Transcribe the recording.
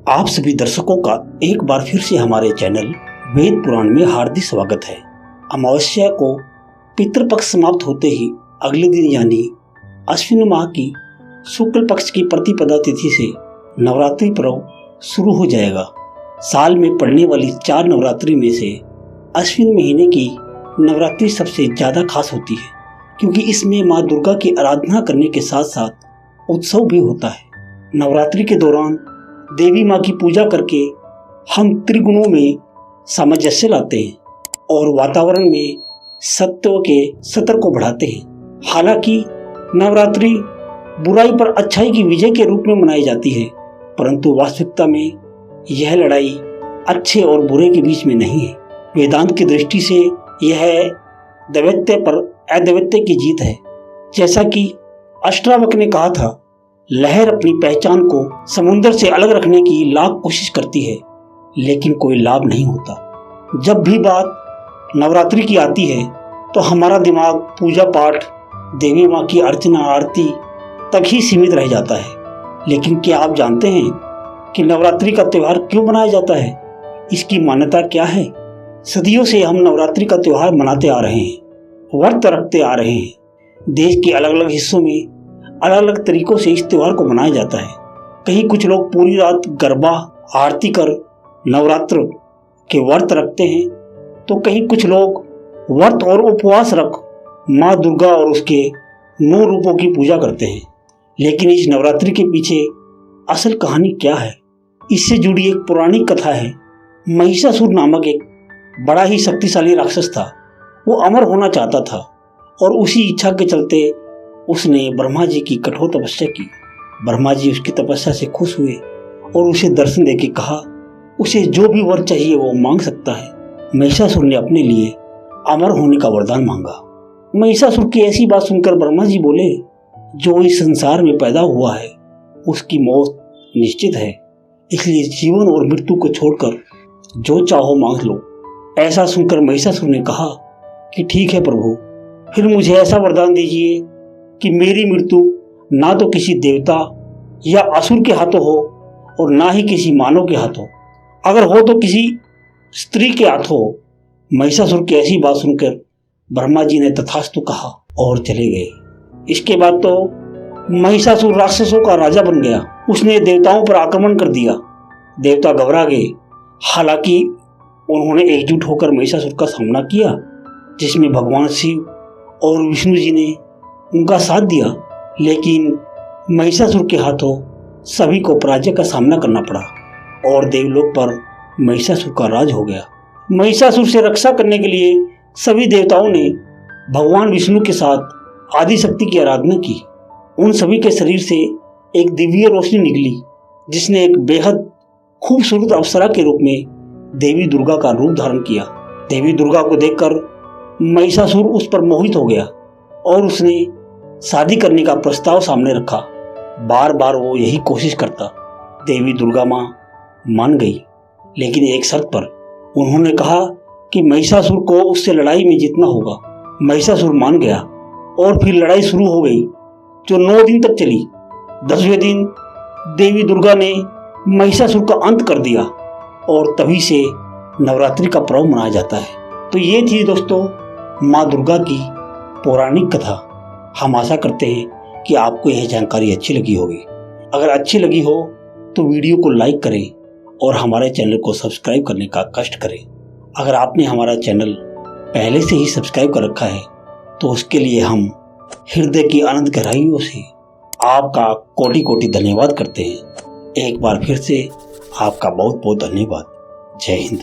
आप सभी दर्शकों का एक बार फिर से हमारे चैनल वेद पुराण में हार्दिक स्वागत है। अमावस्या को पितृपक्ष समाप्त होते ही अगले दिन यानी अश्विन माह की शुक्ल पक्ष की प्रतिपदा तिथि से नवरात्रि पर्व शुरू हो जाएगा। साल में पड़ने वाली 4 नवरात्रि में से अश्विन महीने की नवरात्रि सबसे ज़्यादा खास होती है, क्योंकि इसमें माँ दुर्गा की आराधना करने के साथ साथ उत्सव भी होता है। नवरात्रि के दौरान देवी माँ की पूजा करके हम त्रिगुणों में सामंजस्य लाते हैं और वातावरण में सत्व के स्तर को बढ़ाते हैं। हालांकि नवरात्रि बुराई पर अच्छाई की विजय के रूप में मनाई जाती है, परंतु वास्तविकता में यह लड़ाई अच्छे और बुरे के बीच में नहीं है। वेदांत की दृष्टि से यह दैवत्य पर अदैवत्य की जीत है। जैसा कि अष्टावक्र ने कहा था, लहर अपनी पहचान को समुद्र से अलग रखने की लाख कोशिश करती है, लेकिन कोई लाभ नहीं होता। जब भी बात नवरात्रि की आती है तो हमारा दिमाग पूजा पाठ, देवी माँ की अर्चना आरती तक ही सीमित रह जाता है। लेकिन क्या आप जानते हैं कि नवरात्रि का त्यौहार क्यों मनाया जाता है? इसकी मान्यता क्या है? सदियों से हम नवरात्रि का त्यौहार मनाते आ रहे हैं, व्रत रखते आ रहे हैं। देश के अलग अलग हिस्सों में अलग अलग तरीकों से इस त्यौहार को मनाया जाता है। कहीं कुछ लोग पूरी रात गरबा आरती कर नवरात्र के व्रत रखते हैं, तो कहीं कुछ लोग व्रत और उपवास रख माँ दुर्गा और उसके 9 रूपों की पूजा करते हैं। लेकिन इस नवरात्रि के पीछे असल कहानी क्या है? इससे जुड़ी एक पौराणिक कथा है। महिषासुर नामक एक बड़ा ही शक्तिशाली राक्षस था। वो अमर होना चाहता था और उसी इच्छा के चलते उसने ब्रह्मा जी की कठोर तपस्या की। ब्रह्मा जी उसकी तपस्या से खुश हुए और उसे दर्शन देके कहा, उसे जो भी वर चाहिए वो मांग सकता है। महिषासुर ने अपने लिए अमर होने का वरदान मांगा। महिषासुर की ऐसी बात सुनकर ब्रह्मा जी बोले, जो इस संसार में पैदा हुआ है उसकी मौत निश्चित है, इसलिए जीवन और मृत्यु को छोड़कर जो चाहो मांग लो। ऐसा सुनकर महिषासुर ने कहा कि ठीक है प्रभु, फिर मुझे ऐसा वरदान दीजिए कि मेरी मृत्यु ना तो किसी देवता या असुर के हाथों हो और ना ही किसी मानव के हाथों, अगर हो तो किसी स्त्री के हाथों हो। महिषासुर की ऐसी बात सुनकर ब्रह्मा जी ने तथास्तु कहा और चले गए। इसके बाद तो महिषासुर राक्षसों का राजा बन गया। उसने देवताओं पर आक्रमण कर दिया। देवता घबरा गए। हालांकि उन्होंने एकजुट होकर महिषासुर का सामना किया, जिसमें भगवान शिव और विष्णु जी ने उनका साथ दिया। लेकिन महिषासुर के हाथों सभी को पराजय का सामना करना पड़ा और देवलोक पर महिषासुर का राज हो गया। महिषासुर से रक्षा करने के लिए सभी देवताओं ने भगवान विष्णु के साथ आदिशक्ति की आराधना की। उन सभी के शरीर से एक दिव्य रोशनी निकली, जिसने एक बेहद खूबसूरत अप्सरा के रूप में देवी दुर्गा का रूप धारण किया। देवी दुर्गा को देखकर महिषासुर उस पर मोहित हो गया और उसने शादी करने का प्रस्ताव सामने रखा। बार बार वो यही कोशिश करता। देवी दुर्गा माँ मान गई, लेकिन एक शर्त पर। उन्होंने कहा कि महिषासुर को उससे लड़ाई में जीतना होगा। महिषासुर मान गया और फिर लड़ाई शुरू हो गई, जो 9 दिन तक चली। 10वें दिन देवी दुर्गा ने महिषासुर का अंत कर दिया और तभी से नवरात्रि का पर्व मनाया जाता है। तो ये थी दोस्तों माँ दुर्गा की पौराणिक कथा। हम आशा करते हैं कि आपको यह जानकारी अच्छी लगी होगी। अगर अच्छी लगी हो तो वीडियो को लाइक करें और हमारे चैनल को सब्सक्राइब करने का कष्ट करें। अगर आपने हमारा चैनल पहले से ही सब्सक्राइब कर रखा है तो उसके लिए हम हृदय की अनंत गहराइयों से आपका कोटि कोटि धन्यवाद करते हैं। एक बार फिर से आपका बहुत बहुत धन्यवाद। जय हिंद।